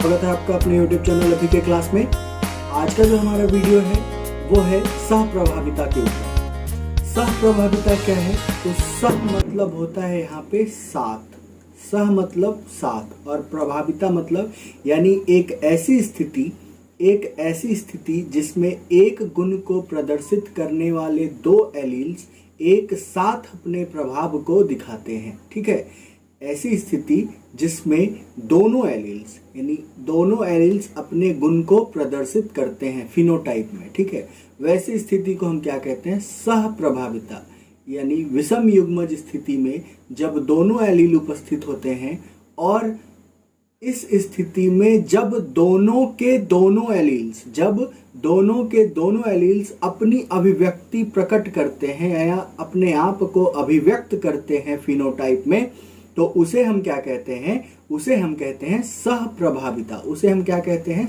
स्वागत है आपका अपने YouTube चैनल अभी के क्लास में। आज का जो हमारा वीडियो है वो है सहप्रभाविता के ऊपर। सहप्रभाविता क्या है? तो सह मतलब होता है यहाँ पे साथ, सह मतलब साथ और प्रभाविता मतलब यानी एक ऐसी स्थिति जिसमें एक गुण को प्रदर्शित करने वाले दो एलील्स एक साथ अपने प्रभाव को दिखाते हैं। ठीक है, ऐसी स्थिति जिसमें दोनों एलील्स अपने गुण को प्रदर्शित करते हैं फिनोटाइप में। ठीक है, वैसी स्थिति को हम क्या कहते हैं? सहप्रभाविता। यानी विषम युग्मज स्थिति में जब दोनों एलील उपस्थित होते हैं और इस स्थिति में जब दोनों के दोनों एलील्स अपनी अभिव्यक्ति प्रकट करते हैं या अपने आप को अभिव्यक्त करते हैं फिनोटाइप में, तो उसे हम क्या कहते हैं? उसे हम कहते हैं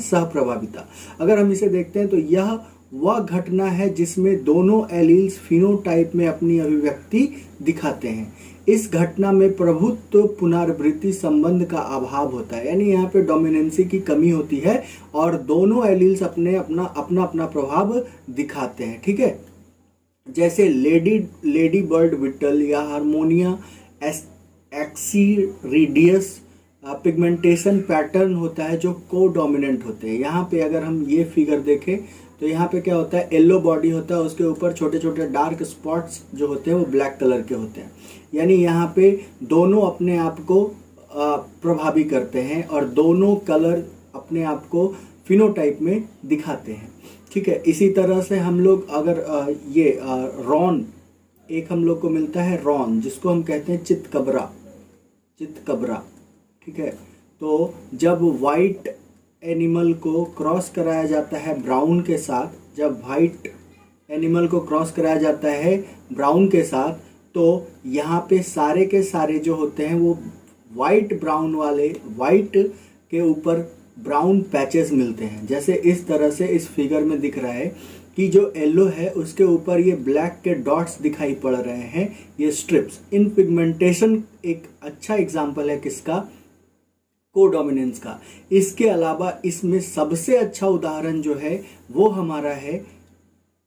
सहप्रभाविता। अगर हम इसे देखते हैं तो यह वह घटना है जिसमें दोनों एलील्स फिनोटाइप में अपनी अभिव्यक्ति दिखाते हैं। इस घटना में प्रभुत्व पुनरावृत्ति संबंध का अभाव होता है, यानी यहाँ पे डोमिनेंसी की कमी होती है और दोनों एलील्स अपना प्रभाव दिखाते हैं। ठीक है, जैसे लेडी बर्ड विटल या हार्मोनिया एक्सीरिडियस पिगमेंटेशन पैटर्न होता है जो कोडोमिनेंट होते हैं। यहाँ पे अगर हम ये फिगर देखें तो यहाँ पे क्या होता है? येलो बॉडी होता है, उसके ऊपर छोटे छोटे डार्क स्पॉट्स जो होते हैं वो ब्लैक कलर के होते हैं। यानी यहाँ पे दोनों अपने आप को प्रभावी करते हैं और दोनों कलर अपने आप को फिनोटाइप में दिखाते हैं। ठीक है, इसी तरह से हम लोग अगर रॉन एक हम लोग को मिलता है रॉन, जिसको हम कहते हैं चितकबरा। ठीक है, तो जब वाइट एनिमल को क्रॉस कराया जाता है ब्राउन के साथ, तो यहाँ पे सारे के सारे जो होते हैं वो वाइट के ऊपर ब्राउन पैचेस मिलते हैं। जैसे इस तरह से इस फिगर में दिख रहा है कि जो येलो है उसके ऊपर ये ब्लैक के डॉट्स दिखाई पड़ रहे हैं, ये स्ट्रिप्स। इन पिगमेंटेशन एक अच्छा एग्जाम्पल है किसका? कोडोमिनेंस का। इसके अलावा इसमें सबसे अच्छा उदाहरण जो है वो हमारा है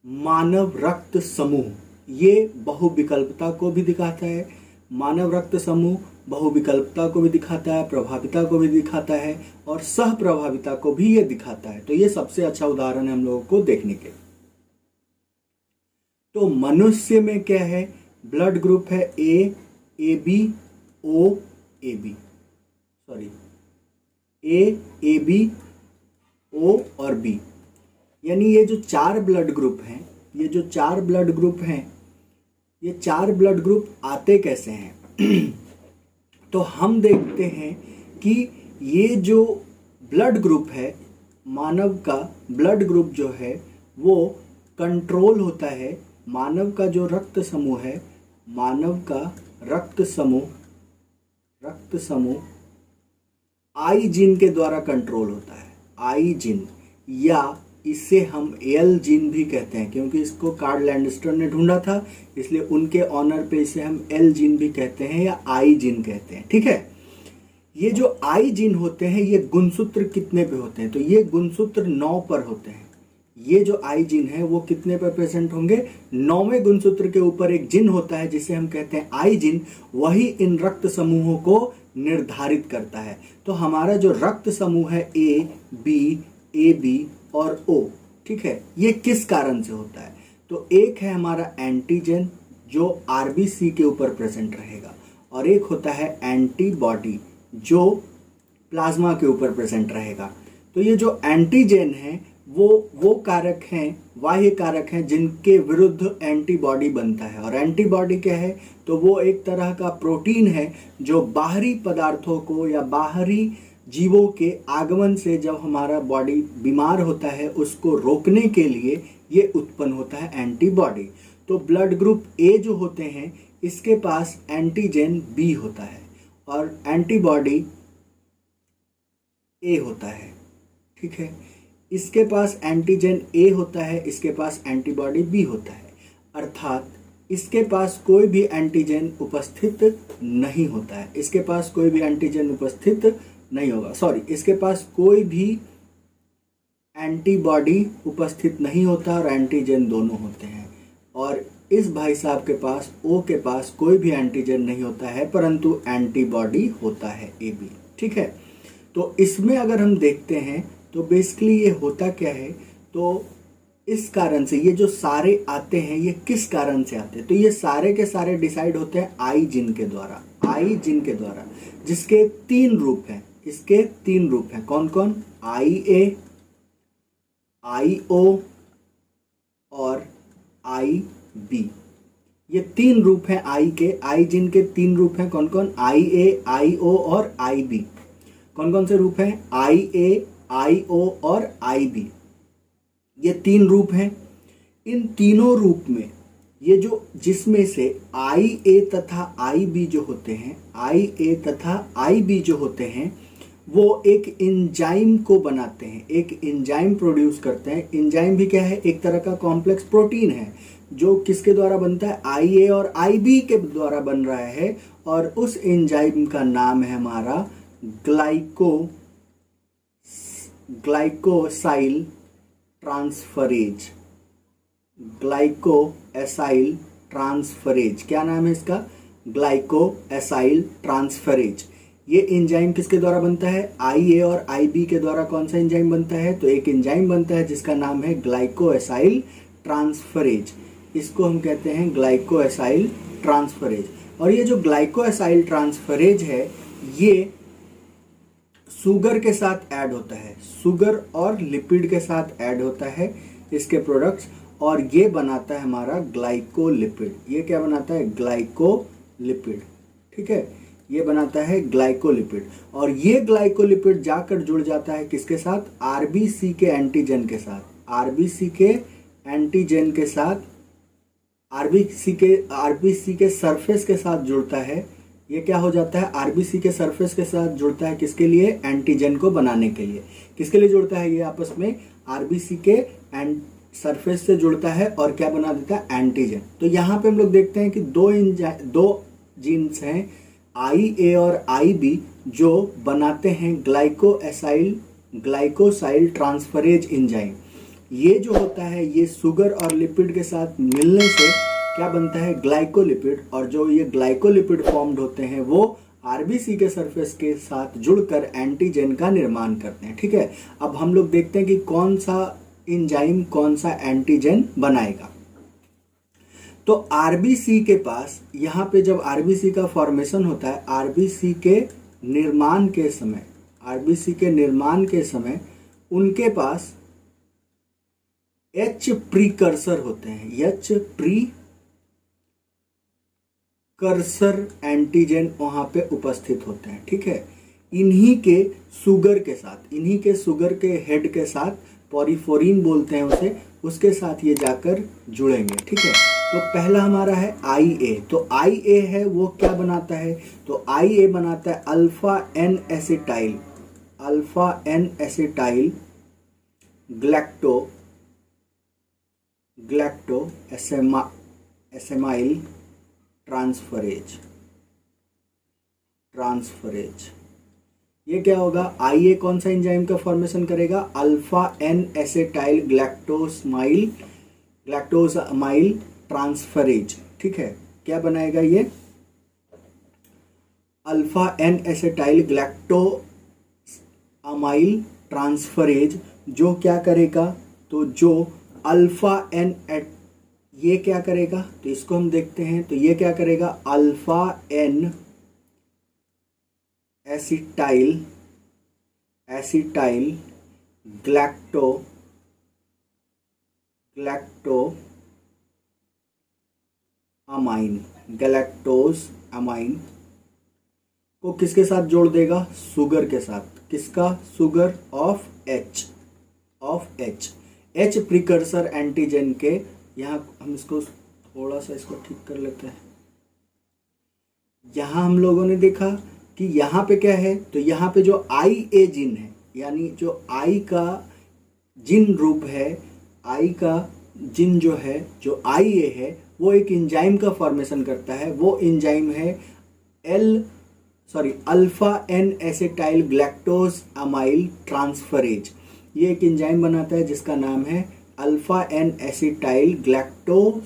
मानव रक्त समूह। ये बहुविकल्पता को भी दिखाता है, मानव रक्त समूह बहुविकल्पता को भी दिखाता है, प्रभाविता को भी दिखाता है और सहप्रभाविता को भी ये दिखाता है। तो ये सबसे अच्छा उदाहरण है हम लोगों को देखने के। तो मनुष्य में क्या है? ब्लड ग्रुप है ए बी ओ और बी। यानी ये जो चार ब्लड ग्रुप हैं, ये चार ब्लड ग्रुप आते कैसे हैं? तो हम देखते हैं कि ये जो ब्लड ग्रुप है, मानव का ब्लड ग्रुप जो है वो कंट्रोल होता है। मानव का जो रक्त समूह है, रक्त समूह आई जीन के द्वारा कंट्रोल होता है। आई जीन, या इसे हम एल जीन भी कहते हैं, क्योंकि इसको कार्ल लैंडस्टर ने ढूंढा था, इसलिए उनके ऑनर पे इसे हम एल जीन भी कहते हैं या आई जीन कहते हैं। ठीक है, ये जो आई जीन होते हैं ये गुणसूत्र कितने पे होते हैं? तो ये गुणसूत्र 9 पर होते हैं। ये जो आई जीन है वो कितने पर प्रेजेंट होंगे? 9वें गुणसूत्र के ऊपर एक जीन होता है जिसे हम कहते हैं आई जीन। वही इन रक्त समूहों को निर्धारित करता है। तो हमारा जो रक्त समूह है ए बी और ओ, ठीक है, ये किस कारण से होता है? तो एक है हमारा एंटीजन जो आरबीसी के ऊपर प्रेजेंट रहेगा और एक होता है एंटीबॉडी जो प्लाज्मा के ऊपर प्रेजेंट रहेगा। तो ये जो एंटीजन है वो कारक हैं, बाह्य कारक हैं जिनके विरुद्ध एंटीबॉडी बनता है। और एंटीबॉडी क्या है? तो वो एक तरह का प्रोटीन है जो बाहरी पदार्थों को या बाहरी जीवों के आगमन से जब हमारा बॉडी बीमार होता है उसको रोकने के लिए ये उत्पन्न होता है एंटीबॉडी। तो ब्लड ग्रुप ए जो होते हैं इसके पास एंटीजन बी होता है और एंटीबॉडी ए होता है। ठीक है, इसके पास एंटीजन ए होता है, इसके पास एंटीबॉडी बी होता है, अर्थात इसके पास कोई भी एंटीजन उपस्थित नहीं होता है। नहीं होगा, सॉरी, इसके पास कोई भी एंटीबॉडी उपस्थित नहीं होता और एंटीजन दोनों होते हैं। और इस भाई साहब के पास ओ के पास कोई भी एंटीजन नहीं होता है परंतु एंटीबॉडी होता है AB। ठीक है, तो इसमें अगर हम देखते हैं तो बेसिकली ये होता क्या है, तो इस कारण से ये जो सारे आते हैं ये किस कारण से आते हैं, तो ये सारे के सारे डिसाइड होते हैं आई जीन के द्वारा। आई जीन के द्वारा, जिसके 3 रूप हैं, इसके 3 रूप हैं, कौन कौन, IA, IO और IB। ये 3 रूप हैं आई के, आई जीन के 3 रूप हैं, कौन कौन, IA, IO और IB। कौन कौन से रूप हैं, IA, IO और IB, ये 3 रूप हैं। इन तीनों रूप में ये जो जिसमें से IA तथा IB जो होते हैं, IA तथा IB जो होते हैं वो एक एंजाइम को बनाते हैं, एक एंजाइम प्रोड्यूस करते हैं। एंजाइम भी क्या है, एक तरह का कॉम्प्लेक्स प्रोटीन है जो किसके द्वारा बनता है, IA और IB के द्वारा बन रहा है। और उस एंजाइम का नाम है हमारा ग्लाइकोसाइल ट्रांसफरेज। ग्लाइकोएसाइल ट्रांसफरेज, क्या नाम है इसका, ग्लाइकोएसाइल ट्रांसफरेज। ये एंजाइम किसके द्वारा बनता है, IA और IB के द्वारा। कौन सा एंजाइम बनता है, तो एक एंजाइम बनता है जिसका नाम है ग्लाइकोएसाइल ट्रांसफरेज। इसको हम कहते हैं ग्लाइकोएसाइल ट्रांसफरेज। और ये जो ग्लाइकोएसाइल ट्रांसफरेज है ये शुगर के साथ ऐड होता है, शुगर और लिपिड के साथ ऐड होता है इसके प्रोडक्ट्स, और ये बनाता है हमारा ग्लाइकोलिपिड। ये क्या बनाता है, ग्लाइकोलिपिड। ठीक है, ये बनाता है ग्लाइकोलिपिड। और ये ग्लाइकोलिपिड जाकर जुड़ जाता है किसके साथ, RBC के एंटीजन के साथ, RBC के एंटीजन के साथ, RBC के सरफेस के साथ जुड़ता है। ये क्या हो जाता है, RBC के सरफेस के साथ जुड़ता है, किसके लिए, एंटीजन को बनाने के लिए। किसके लिए जुड़ता है, ये आपस में RBC के सरफेस से जुड़ता है और क्या बना देता है, एंटीजन। तो यहाँ पे हम लोग देखते हैं कि दो जीन्स हैं IA और IB जो बनाते हैं ग्लाइकोसाइल ट्रांसफरेज एंजाइम। ये जो होता है ये शुगर और लिपिड के साथ मिलने से क्या बनता है, ग्लाइकोलिपिड। और जो ये ग्लाइकोलिपिड फॉर्म्ड होते हैं वो RBC के सरफेस के साथ जुड़कर एंटीजन का निर्माण करते हैं। ठीक है, अब हम लोग देखते हैं कि कौन सा एंजाइम कौन सा एंटीजन बनाएगा। तो RBC के पास, यहाँ पे जब RBC का फॉर्मेशन होता है, RBC के निर्माण के समय उनके पास H प्रीकर्सर होते हैं, H प्रीकर्सर एंटीजन वहां पे उपस्थित होते हैं। ठीक है, इन्हीं के शुगर के हेड के साथ, पॉरीफोरिन बोलते हैं उसे, उसके साथ ये जाकर जुड़ेंगे। ठीक है, तो पहला हमारा है IA। तो IA है वो क्या बनाता है, तो IA बनाता है अल्फा N एसिटाइल ग्लैक्टोएसामाइल ट्रांसफरेज। ये क्या होगा, IA कौन सा एंजाइम का फॉर्मेशन करेगा, अल्फा N एसिटाइल ग्लैक्टोसामाइल ट्रांसफरेज। ठीक है, क्या बनाएगा ये, अल्फा N एसिटाइल ग्लैक्टोसामाइल ट्रांसफरेज, जो क्या करेगा, तो जो अल्फा N ये क्या करेगा, तो इसको हम देखते हैं। तो ये क्या करेगा, alpha N acetyl galactose amine को किसके साथ जोड़ देगा, शुगर के साथ। किसका, sugar of H precursor antigen के। यहाँ हम इसको थोड़ा सा इसको ठीक कर लेते हैं। यहाँ हम लोगों ने देखा कि यहाँ पे क्या है, तो यहाँ पे जो IA जीन है, यानी जो I का जीन रूप है, I का जीन जो है, जो IA है, वो एक एंजाइम का फॉर्मेशन करता है। वो एंजाइम है sorry alpha N acetyl galactose amyl transferase. ये एक एंजाइम बनाता है जिसका नाम है alpha N acetyl galactose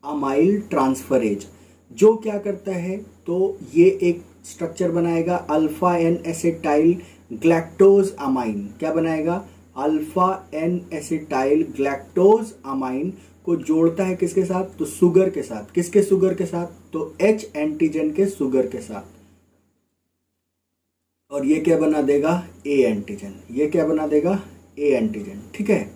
amyl transferase. जो क्या करता है, तो ये एक स्ट्रक्चर बनाएगा alpha N acetyl galactose amine. क्या बनाएगा? Alpha N acetyl galactose amine को जोड़ता है किसके साथ? तो शुगर के साथ। किसके शुगर के साथ? तो H एंटीजन के शुगर के साथ। और ये क्या बना देगा? A antigen. ये क्या बना देगा? A antigen. ठीक है,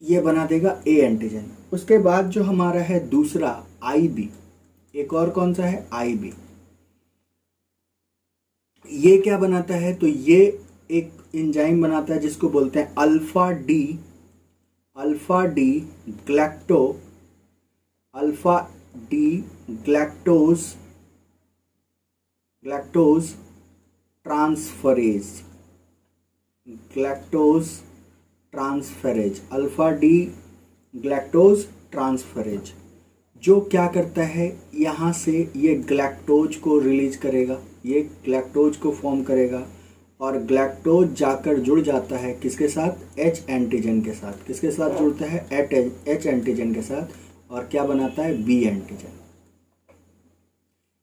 ये बना देगा A एंटीजन। उसके बाद जो हमारा है दूसरा IB, एक और कौन सा है? IB। ये क्या बनाता है? तो ये एक एंजाइम बनाता है जिसको बोलते हैं alpha D galactose transferase. Alpha D galactose transferase जो क्या करता है, यहाँ से ये ग्लैक्टोज को रिलीज करेगा, ये ग्लैक्टोज को फॉर्म करेगा और ग्लैक्टोज जाकर जुड़ जाता है किसके साथ? H एंटीजन के साथ। किसके साथ जुड़ता है? H एंटीजन के साथ। और क्या बनाता है? B antigen.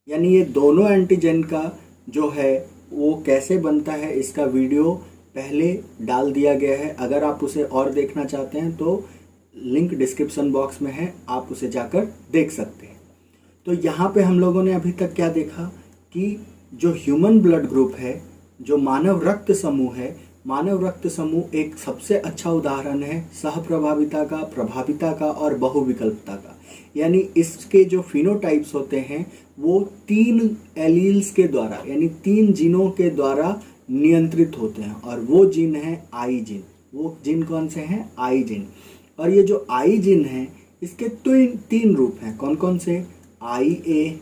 यानी ये दोनों एंटीजन का जो है वो कैसे बनता है, इसका वीडियो पहले डाल दिया गया है। अगर आप उसे और देखना चाहते हैं तो लिंक डिस्क्रिप्शन बॉक्स में है, आप उसे जाकर देख सकते हैं। तो यहाँ पे हम लोगों ने अभी तक क्या देखा कि जो ह्यूमन ब्लड ग्रुप है, जो मानव रक्त समूह है, मानव रक्त समूह एक सबसे अच्छा उदाहरण है सहप्रभाविता का, प्रभाविता का और बहुविकल्पता का। यानी इसके जो फिनोटाइप्स होते हैं वो 3 एलील्स के द्वारा, यानी 3 जीनों के द्वारा नियंत्रित होते हैं और वो जीन है आई जीन। वो जीन कौन से हैं? आई जीन। और ये जो आई जीन है इसके 3 रूप हैं। कौन कौन से? आई ए,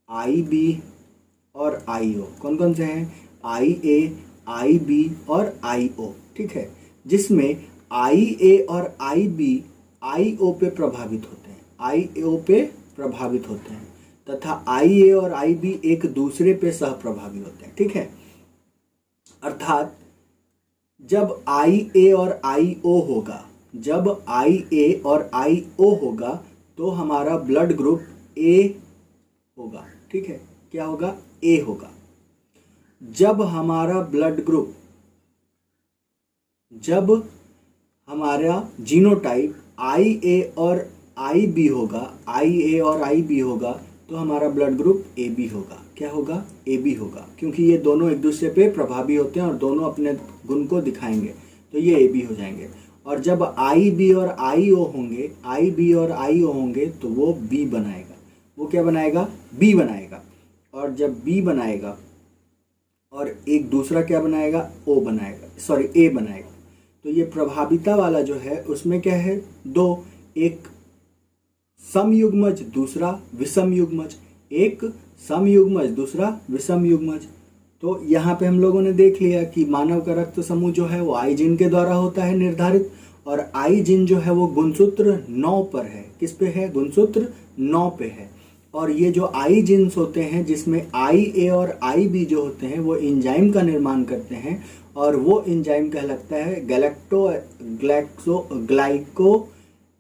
आई बी और आई ओ। कौन कौन से हैं? आई ए, आई बी और आई ओ। ठीक है, जिसमें आई ए और आई बी आई ओ पे प्रभावित होते हैं, आई ओ पे प्रभावित होते हैं, तथा आई ए और आई बी एक दूसरे पे सह प्रभावी होते हैं। ठीक है, अर्थात जब आई ए और आई ओ होगा, जब आई ए और आई ओ होगा तो हमारा ब्लड ग्रुप ए होगा। ठीक है, क्या होगा? ए होगा। जब हमारा ब्लड ग्रुप, जब हमारा जीनोटाइप आई ए और आई बी होगा, आई ए और आई बी होगा, तो हमारा ब्लड ग्रुप ए बी होगा। क्या होगा? ए बी होगा, क्योंकि ये दोनों एक दूसरे पे प्रभावी होते हैं और दोनों अपने गुण को दिखाएंगे, तो ये ए बी हो जाएंगे। और जब आई बी और आई ओ होंगे, आई बी और आई ओ होंगे, तो वो बी बनाएगा। वो क्या बनाएगा? बी बनाएगा। और जब बी बनाएगा और एक दूसरा क्या बनाएगा? ओ बनाएगा, सॉरी ए बनाएगा। तो ये प्रभाविता वाला जो है उसमें क्या है? 2, एक समयुग्मज, दूसरा विषम युग्मज। एक समयुग्मज, दूसरा विषम युग्मज। तो यहाँ पे हम लोगों ने देख लिया कि मानव का रक्त समूह जो है वो आई जीन के द्वारा होता है निर्धारित, और आई जीन जो है वो गुणसूत्र 9 पर है। किस पे है? गुणसूत्र 9 पे है। और ये जो आई जीन्स होते हैं जिसमें आई ए और आई बी जो होते हैं वो एंजाइम का निर्माण करते हैं, और वो एंजाइम कहलाता है ग्लाइको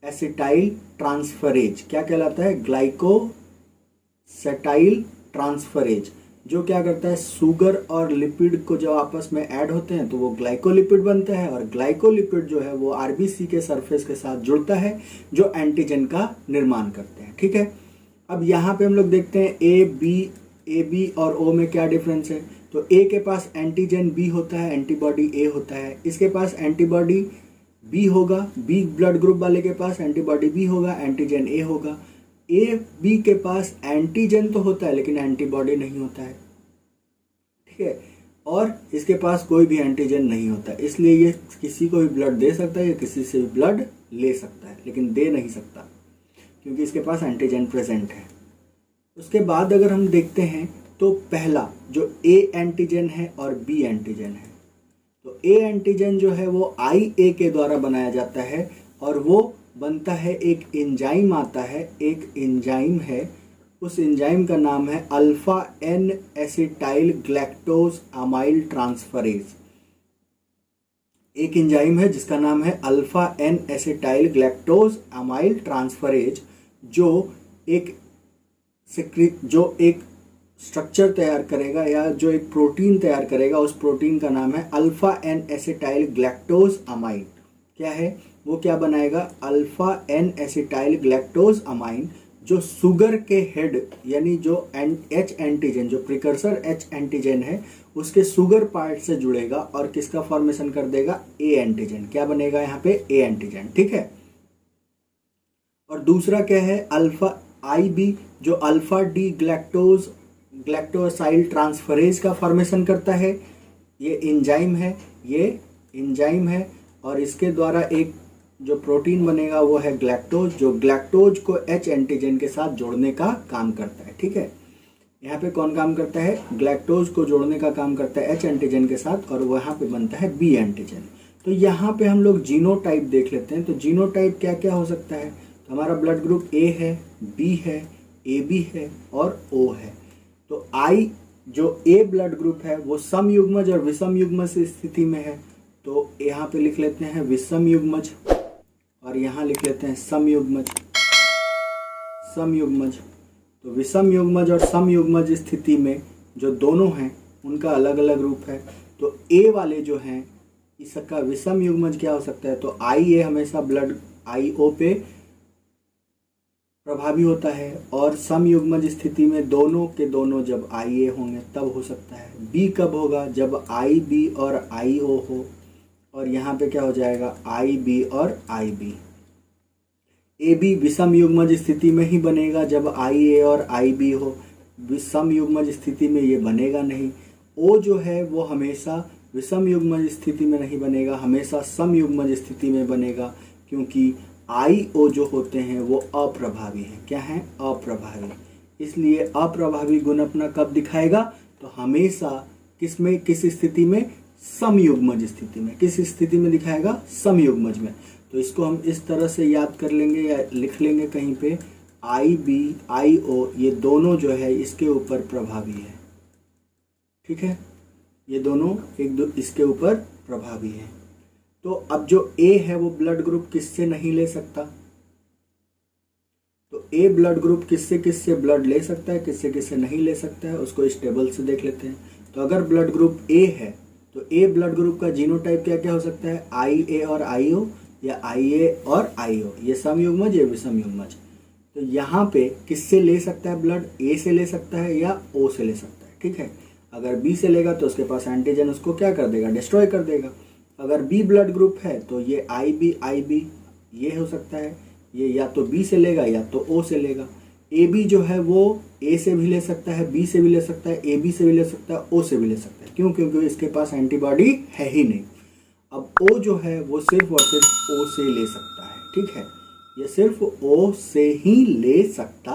एसिटाइल ट्रांसफरेज। क्या कहलाता है? ग्लाइकोसेटाइल ट्रांसफरेज, जो क्या करता है? शुगर और लिपिड को जब आपस में ऐड होते हैं तो वो ग्लाइकोलिपिड बनता है, और ग्लाइकोलिपिड जो है वो आरबीसी के सरफेस के साथ जुड़ता है जो एंटीजन का निर्माण करते हैं। ठीक है, अब यहाँ पे हम लोग देखते हैं ए बी और ओ में क्या डिफरेंस है। तो ए के पास एंटीजन बी होता है, एंटीबॉडी ए होता है। इसके पास एंटीबॉडी बी होगा, बी ब्लड ग्रुप वाले के पास एंटीबॉडी बी होगा, एंटीजन ए होगा। ए बी के पास एंटीजन तो होता है लेकिन एंटीबॉडी नहीं होता है। ठीक है, और इसके पास कोई भी एंटीजन नहीं होता है, इसलिए ये किसी को भी ब्लड दे सकता है या किसी से भी ब्लड ले सकता है, लेकिन दे नहीं सकता क्योंकि इसके पास एंटीजन प्रेजेंट है। उसके बाद अगर हम देखते हैं तो पहला जो ए एंटीजन है और बी एंटीजन है, तो ए एंटीजन जो है वो आई ए के द्वारा बनाया जाता है, और वो बनता है एक एंजाइम आता है, एक एंजाइम है उस एंजाइम का नाम है alpha N acetyl galactose amyl transferase. एक एंजाइम है जिसका नाम है alpha N acetyl galactose amyl transferase, जो एक स्ट्रक्चर तैयार करेगा या जो एक प्रोटीन तैयार करेगा। उस प्रोटीन का नाम है alpha N acetyl galactose amine. क्या है वो, क्या बनाएगा, alpha N acetyl galactose amine, जो शुगर के हेड यानी जो एच एंटीजन, जो प्रिकर्सर एच एंटीजन है उसके शुगर पार्ट से जुड़ेगा और किसका फॉर्मेशन कर देगा, ए एंटीजन। क्या बनेगा यहाँ पे, ए एंटीजन। ठीक है। और दूसरा क्या है, अल्फा आई बी, जो अल्फा डी ग्लैक्टोसाइल ट्रांसफरेज का फॉर्मेशन करता है। ये एंजाइम है और इसके द्वारा एक जो प्रोटीन बनेगा वो है ग्लैक्टोज, जो ग्लैक्टोज को एच एंटीजन के साथ जोड़ने का काम करता है। ठीक है। यहाँ पे कौन काम करता है, ग्लैक्टोज को जोड़ने का काम करता है एच एंटीजन के साथ, और वहाँ पे बनता है बी एंटीजन। तो यहाँ पे हम लोग जीनोटाइप देख लेते हैं। तो जीनोटाइप क्या क्या हो सकता है, तो हमारा ब्लड ग्रुप ए है, बी है, ए बी है और ओ है। तो आई जो ए ब्लड ग्रुप है वो सम युग्मज और विषम युग्मज स्थिति में है। तो यहाँ पे लिख लेते हैं विषम युग्मज और यहाँ लिख लेते हैं सम युग्मज। तो विषम युग्मज और सम युग्मज स्थिति में जो दोनों हैं उनका अलग अलग रूप है। तो ए वाले जो हैं इसका विषम युग्मज क्या हो सकता है, तो आई ए हमेशा ब्लड आई ओ पे प्रभावी होता है, और सम युग्मज स्थिति में दोनों के दोनों जब आई ए होंगे तब हो सकता है। बी कब होगा, जब आई बी और आई ओ हो, और यहाँ पे क्या हो जाएगा, आई बी और आई बी। ए बी विषम युग्मज स्थिति में ही बनेगा जब आई ए और आई बी हो, विषम युग्मज स्थिति में ये बनेगा नहीं। ओ जो है वो हमेशा विषम युग्मज स्थिति में नहीं बनेगा, हमेशा सम युग्मज स्थिति में बनेगा, क्योंकि आई ओ जो होते हैं वो अप्रभावी हैं। क्या हैं, अप्रभावी। इसलिए अप्रभावी गुण अपना कब दिखाएगा, तो हमेशा किसमें, किस स्थिति में, सम युग्मज स्थिति में। किस स्थिति में दिखाएगा, सम युग्मज में। तो इसको हम इस तरह से याद कर लेंगे या लिख लेंगे कहीं पे, आई बी आई ओ ये दोनों जो है इसके ऊपर प्रभावी है। ठीक है, ये दोनों इसके ऊपर प्रभावी है। तो अब जो ए है वो ब्लड ग्रुप किससे नहीं ले सकता, तो ए ब्लड ग्रुप किससे किससे ब्लड ले सकता है, किससे किससे नहीं ले सकता है, उसको इस टेबल से देख लेते हैं। तो अगर ब्लड ग्रुप ए है तो ए ब्लड ग्रुप का जीनोटाइप क्या क्या हो सकता है, आई ए और आई ओ, या आई ए और आई ओ, ये सम युग्मज या विषम युग्मज। तो यहाँ पे किससे ले सकता है ब्लड, ए से ले सकता है या ओ से ले सकता है। ठीक है। अगर बी से लेगा तो उसके पास एंटीजन उसको क्या कर देगा, डिस्ट्रॉय कर देगा। अगर बी ब्लड ग्रुप है तो ये आई बी ये हो सकता है, ये या तो बी से लेगा या तो ओ से लेगा। ए बी जो है वो ए से भी ले सकता है, बी से भी ले सकता है, ए बी से भी ले सकता है, ओ से भी ले सकता है। क्यों, क्योंकि इसके पास एंटीबॉडी है ही नहीं। अब ओ जो है वो सिर्फ और सिर्फ ओ से ले सकता है। ठीक है, ये सिर्फ ओ से ही ले सकता